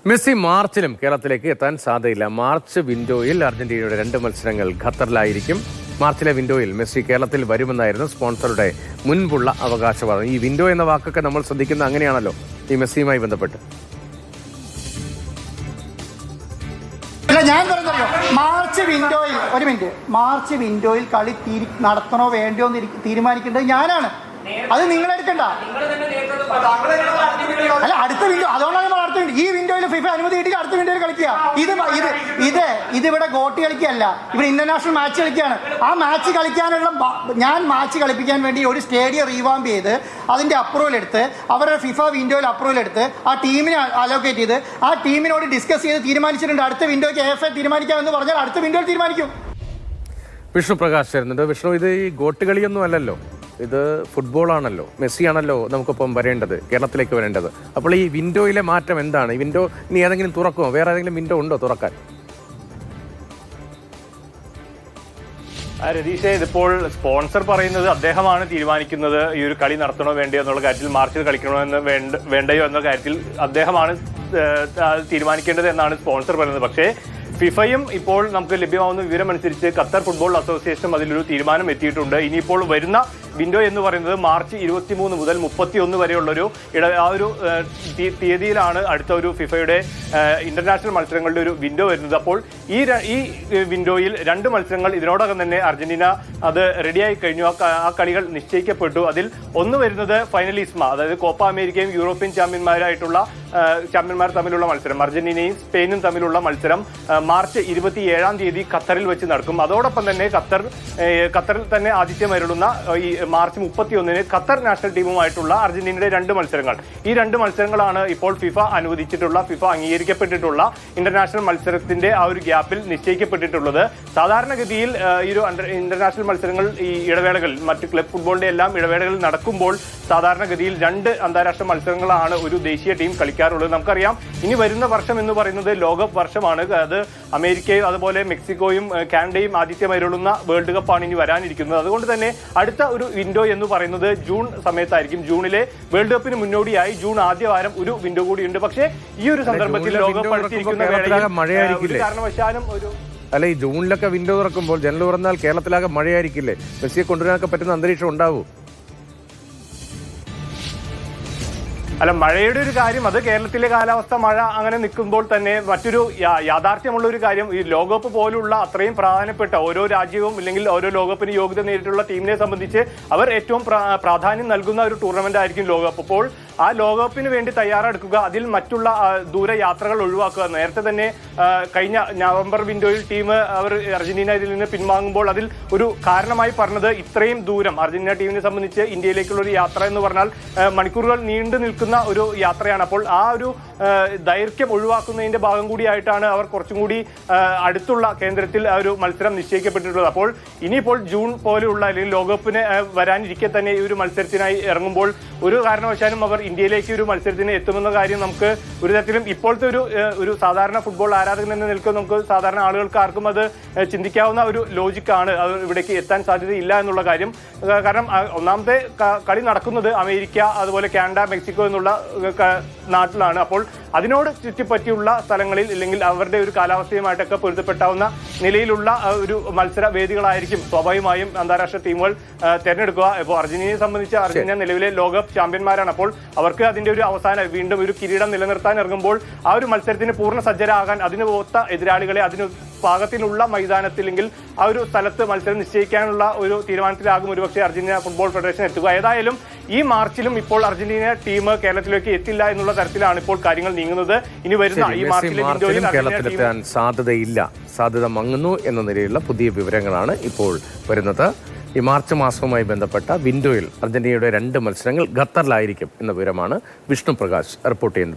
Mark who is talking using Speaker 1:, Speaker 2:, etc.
Speaker 1: Messi മാർച്ചിലും കേരളത്തിലേക്ക് എത്താൻ സാധ്യതയില്ല. മാർച്ച് വിൻഡോയിൽ അർജന്റീനയുടെ 2 മത്സരങ്ങൾ ഖത്തറിലായിരിക്കും. മാർച്ചിലെ വിൻഡോയിൽ മെസ്സി കേരളത്തിൽ വരുമെന്നായിരുന്നു സ്പോൺസറുടെ മുൻപുള്ള അവകാശവാദം. ഈ വിൻഡോ എന്ന വാക്കൊക്കെ നമ്മൾ ശ്രദ്ധിക്കുന്ന അങ്ങനെയാണല്ലോ ഈ മെസ്സിയുമായി ബന്ധപ്പെട്ട്.
Speaker 2: ഞാൻ പറഞ്ഞോ, മാർച്ച് വിൻഡോയിൽ കളി നടത്തണോ വേണ്ടോ എന്ന് തീരുമാനിക്കേണ്ടത് ഞാനാണ്. അത് നിങ്ങളെടുക്കണ്ട. അല്ല, അടുത്ത വിൻഡോ, അതുകൊണ്ടാണ് നമ്മൾ അടുത്ത വിൻഡോ. ഈ വിൻഡോയിൽ ഫിഫ അനുമതി കിട്ടിയിട്ട് അടുത്ത വിൻഡോയിൽ കളിക്കുക. ഇതിവിടെ ഗോട്ടി കളിക്കുകയല്ല, ഇവിടെ ഇന്റർനാഷണൽ മാച്ച് കളിക്കുകയാണ്. ആ മാച്ച് കളിക്കാനുള്ള മാച്ച് കളിപ്പിക്കാൻ വേണ്ടി ഒരു സ്റ്റേഡിയം റീവാമ്പ് ചെയ്ത് അതിന്റെ അപ്രൂവൽ എടുത്ത് അവരുടെ ഫിഫ വിൻഡോയിൽ അപ്രൂവൽ എടുത്ത് ആ ടീമിനെ അലോക്കേറ്റ് ചെയ്ത് ആ ടീമിനോട് ഡിസ്കസ് ചെയ്ത് തീരുമാനിച്ചിട്ടുണ്ട്. അടുത്ത വിൻഡോയ്ക്ക് AFA തീരുമാനിക്കാമെന്ന് പറഞ്ഞാൽ അടുത്ത വിൻഡോയിൽ തീരുമാനിക്കും.
Speaker 1: വിഷ്ണു പ്രകാശ് വരുന്നുണ്ട്. വിഷ്ണു, ഇത് ഈ ഗോട്ട് കളിയൊന്നും അല്ലല്ലോ, ഇത് ഫുട്ബോളാണല്ലോ. മെസ്സിയാണല്ലോ നമുക്കിപ്പം വരേണ്ടത്, കേരളത്തിലേക്ക് വരേണ്ടത്. അപ്പോൾ ഈ വിൻഡോയിലെ മാറ്റം എന്താണ്? ഈ വിൻഡോ ഇനി ഏതെങ്കിലും തുറക്കുമോ? വേറെ ഏതെങ്കിലും വിൻഡോ ഉണ്ടോ തുറക്കാൻ?
Speaker 3: രതീഷേ, ഇതിപ്പോൾ സ്പോൺസർ പറയുന്നത് അദ്ദേഹമാണ് തീരുമാനിക്കുന്നത് ഈ ഒരു കളി നടത്തണോ വേണ്ടയോ എന്നുള്ള കാര്യത്തിൽ, മാർച്ചിൽ കളിക്കണോ എന്ന് വേണ്ടയോ എന്ന കാര്യത്തിൽ അദ്ദേഹമാണ് തീരുമാനിക്കേണ്ടത് എന്നാണ് സ്പോൺസർ പറയുന്നത്. പക്ഷേ ഫിഫയും ഇപ്പോൾ നമുക്ക് ലഭ്യമാവുന്ന വിവരമനുസരിച്ച് ഖത്തർ ഫുട്ബോൾ അസോസിയേഷനും അതിലൊരു തീരുമാനം എത്തിയിട്ടുണ്ട്. ഇനിയിപ്പോൾ വരുന്ന വിൻഡോ എന്ന് പറയുന്നത് മാർച്ച് 23 മുതൽ 31 വരെയുള്ളൊരു ആ ഒരു തീയതിയിലാണ് അടുത്ത ഒരു ഫിഫയുടെ ഇന്റർനാഷണൽ മത്സരങ്ങളുടെ ഒരു വിൻഡോ വരുന്നത്. അപ്പോൾ ഈ വിൻഡോയിൽ 2 മത്സരങ്ങൾ ഇതിനോടകം തന്നെ അർജന്റീന അത് റെഡിയായി കഴിഞ്ഞു. ആ കളികൾ നിശ്ചയിക്കപ്പെട്ടു. അതിൽ ഒന്ന് വരുന്നത് ഫൈനലിസ്മ, അതായത് കോപ്പ അമേരിക്കയും യൂറോപ്യൻ ചാമ്പ്യന്മാർ തമ്മിലുള്ള മത്സരം, അർജന്റീനയും സ്പെയിനും തമ്മിലുള്ള മത്സരം മാർച്ച് 27-ാം തീയതി ഖത്തറിൽ വെച്ച് നടക്കും. അതോടൊപ്പം തന്നെ ഖത്തറിൽ തന്നെ ആതിഥ്യമരുളുന്ന ഈ മാർച്ച് 31-ന് ഖത്തർ നാഷണൽ ടീമുമായിട്ടുള്ള അർജന്റീനയുടെ 2 മത്സരങ്ങൾ. ഈ 2 മത്സരങ്ങളാണ് ഇപ്പോൾ ഫിഫ അനുവദിച്ചിട്ടുള്ള, ഫിഫ അംഗീകരിക്കപ്പെട്ടിട്ടുള്ള ഇന്റർനാഷണൽ മത്സരത്തിന്റെ ആ ഒരു ഗ്യാപ്പിൽ നിശ്ചയിക്കപ്പെട്ടിട്ടുള്ളത്. സാധാരണഗതിയിൽ ഈ ഒരു ഇന്റർനാഷണൽ മത്സരങ്ങൾ ഈ ഇടവേളകൾ, മറ്റ് ക്ലബ് ഫുട്ബോളിന്റെ എല്ലാം ഇടവേളകളിൽ നടക്കുമ്പോൾ സാധാരണഗതിയിൽ 2 അന്താരാഷ്ട്ര മത്സരങ്ങളാണ് ഒരു ദേശീയ ടീം കളിക്കാറുള്ളത്. നമുക്കറിയാം, ഇനി വരുന്ന വർഷം എന്ന് പറയുന്നത് ലോകകപ്പ് വർഷമാണ്. അത് അമേരിക്കയും അതുപോലെ മെക്സിക്കോയും കാനഡയും ആതിഥ്യമരുളുന്ന വേൾഡ് കപ്പാണ് ഇനി വരാനിരിക്കുന്നത്. അതുകൊണ്ട് തന്നെ അടുത്ത ഒരു വിൻഡോ എന്ന് പറയുന്നത് ജൂൺ സമയത്തായിരിക്കും. ജൂണിലെ വേൾഡ് കപ്പിന് മുന്നോടിയായി ജൂൺ ആദ്യ വാരം ഒരു വിൻഡോ കൂടിയുണ്ട്. പക്ഷേ ഈ ഒരു സന്ദർഭത്തിൽ ലോകകപ്പ് അടുത്തിരിക്കുന്ന വേളയിൽ കാരണവശാലും
Speaker 1: അല്ല, ഈ ജൂണിലൊക്കെ വിൻഡോ തുറക്കുമ്പോൾ, ജനൽ തുറന്നാൽ കേരളത്തിലാകെ മഴയായിരിക്കില്ലേ? മെസ്സിയെ കൊണ്ടുവരാനൊക്കെ പറ്റുന്ന അന്തരീക്ഷം ഉണ്ടാവൂ?
Speaker 3: അല്ല, മഴയുടെ ഒരു കാര്യം, അത് കേരളത്തിലെ കാലാവസ്ഥ മഴ അങ്ങനെ നിൽക്കുമ്പോൾ തന്നെ മറ്റൊരു യാഥാർത്ഥ്യമുള്ള ഒരു കാര്യം, ഈ ലോകകപ്പ് പോലുള്ള അത്രയും പ്രധാനപ്പെട്ട ഓരോ രാജ്യവും അല്ലെങ്കിൽ ഓരോ ലോകകപ്പിന് യോഗ്യത നേരിട്ടുള്ള ടീമിനെ സംബന്ധിച്ച് അവർ ഏറ്റവും പ്രാധാന്യം നൽകുന്ന ഒരു ടൂർണമെന്റ് ആയിരിക്കും ലോകകപ്പ്. അപ്പോൾ ആ ലോകകപ്പിന് വേണ്ടി തയ്യാറെടുക്കുക, അതിൽ മറ്റുള്ള ദൂരയാത്രകൾ ഒഴിവാക്കുക. നേരത്തെ തന്നെ കഴിഞ്ഞ നവംബർ വിൻഡോയിൽ ടീം അർജന്റീന ഇതിൽ നിന്ന് പിൻവാങ്ങുമ്പോൾ അതിൽ ഒരു കാരണമായി പറഞ്ഞത് ഇത്രയും ദൂരം അർജന്റീന ടീമിനെ സംബന്ധിച്ച് ഇന്ത്യയിലേക്കുള്ള ഒരു യാത്ര എന്ന് പറഞ്ഞാൽ മണിക്കൂറുകൾ നീണ്ടു നിൽക്കുന്ന ഒരു യാത്രയാണ്. അപ്പോൾ ആ ഒരു ദൈർഘ്യം ഒഴിവാക്കുന്നതിന്റെ ഭാഗം കൂടിയായിട്ടാണ് അവർ കുറച്ചും കൂടി അടുത്തുള്ള കേന്ദ്രത്തിൽ ആ ഒരു മത്സരം നിശ്ചയിക്കപ്പെട്ടിട്ടുള്ളത്. അപ്പോൾ ഇനിയിപ്പോൾ ജൂൺ പോലെയുള്ള അല്ലെങ്കിൽ ലോകകപ്പിന് വരാനിരിക്കെ തന്നെ ഈ ഒരു മത്സരത്തിനായി ഇറങ്ങുമ്പോൾ ഒരു കാരണവശാലും അവർ ഇന്ത്യയിലേക്ക് ഒരു മത്സരത്തിന് എത്തുമെന്ന കാര്യം നമുക്ക് ഒരു തരത്തിലും ഇപ്പോഴത്തെ ഒരു സാധാരണ ഫുട്ബോൾ ആരാധകൻ എന്ന നിലയ്ക്ക് നമുക്ക് സാധാരണ ആളുകൾക്ക് ആർക്കും അത് ചിന്തിക്കാവുന്ന ഒരു ലോജിക്കാണ്. അത് ഇവിടേക്ക് എത്താൻ സാധ്യതയില്ല എന്നുള്ള കാര്യം. കാരണം ഒന്നാമത്തെ കളി നടക്കുന്നത് അമേരിക്ക, അതുപോലെ കാനഡ, മെക്സിക്കോ എന്നുള്ള നാട്ടിലാണ്. അപ്പോൾ അതിനോട് ചുറ്റിപ്പറ്റിയുള്ള സ്ഥലങ്ങളിൽ അല്ലെങ്കിൽ അവരുടെ ഒരു കാലാവസ്ഥയുമായിട്ടൊക്കെ പൊരുത്തപ്പെട്ടാവുന്ന നിലയിലുള്ള ഒരു മത്സര വേദികളായിരിക്കും സ്വാഭാവികമായും അന്താരാഷ്ട്ര ടീമുകൾ തെരഞ്ഞെടുക്കുക. ഇപ്പോൾ അർജന്റീനയെ സംബന്ധിച്ച് അർജന്റീന നിലവിലെ ലോകകപ്പ് ചാമ്പ്യന്മാരാണ്. അപ്പോൾ അവർക്ക് അതിന്റെ ഒരു അവസാനം വീണ്ടും ഒരു കിരീടം നിലനിർത്താൻ ഇറങ്ങുമ്പോൾ ആ ഒരു മത്സരത്തിന് പൂർണ്ണ സജ്ജരാകാൻ അതിന് ഒത്ത എതിരാളികളെ അതിന് പാകത്തിനുള്ള മൈതാനത്തിലെങ്കിൽ ആ ഒരു സ്ഥലത്ത് മത്സരം നിശ്ചയിക്കാനുള്ള ഒരു തീരുമാനത്തിലാകും ഒരുപക്ഷെ അർജന്റീന ഫുട്ബോൾ ഫെഡറേഷൻ എത്തുക. ഏതായാലും ഈ മാർച്ചിലും ഇപ്പോൾ അർജന്റീന ടീം കേരളത്തിലേക്ക് എത്തില്ല എന്നുള്ള തരത്തിലാണ് ഇപ്പോൾ കാര്യങ്ങൾ നീങ്ങുന്നത്. ഇനി വരുന്ന ഈ മാർച്ചിലെ
Speaker 1: കേരളത്തിലെത്താൻ സാധ്യതയില്ല, സാധ്യത മങ്ങുന്നു എന്ന നിലയിലുള്ള പുതിയ വിവരങ്ങളാണ് ഇപ്പോൾ വരുന്നത്. ഈ മാർച്ച് മാസവുമായി ബന്ധപ്പെട്ട വിൻഡോയിൽ അർജന്റീനയുടെ 2 മത്സരങ്ങൾ ഖത്തറിലായിരിക്കും എന്ന വിവരമാണ് വിഷ്ണു പ്രകാശ് റിപ്പോർട്ട് ചെയ്യുന്നത്.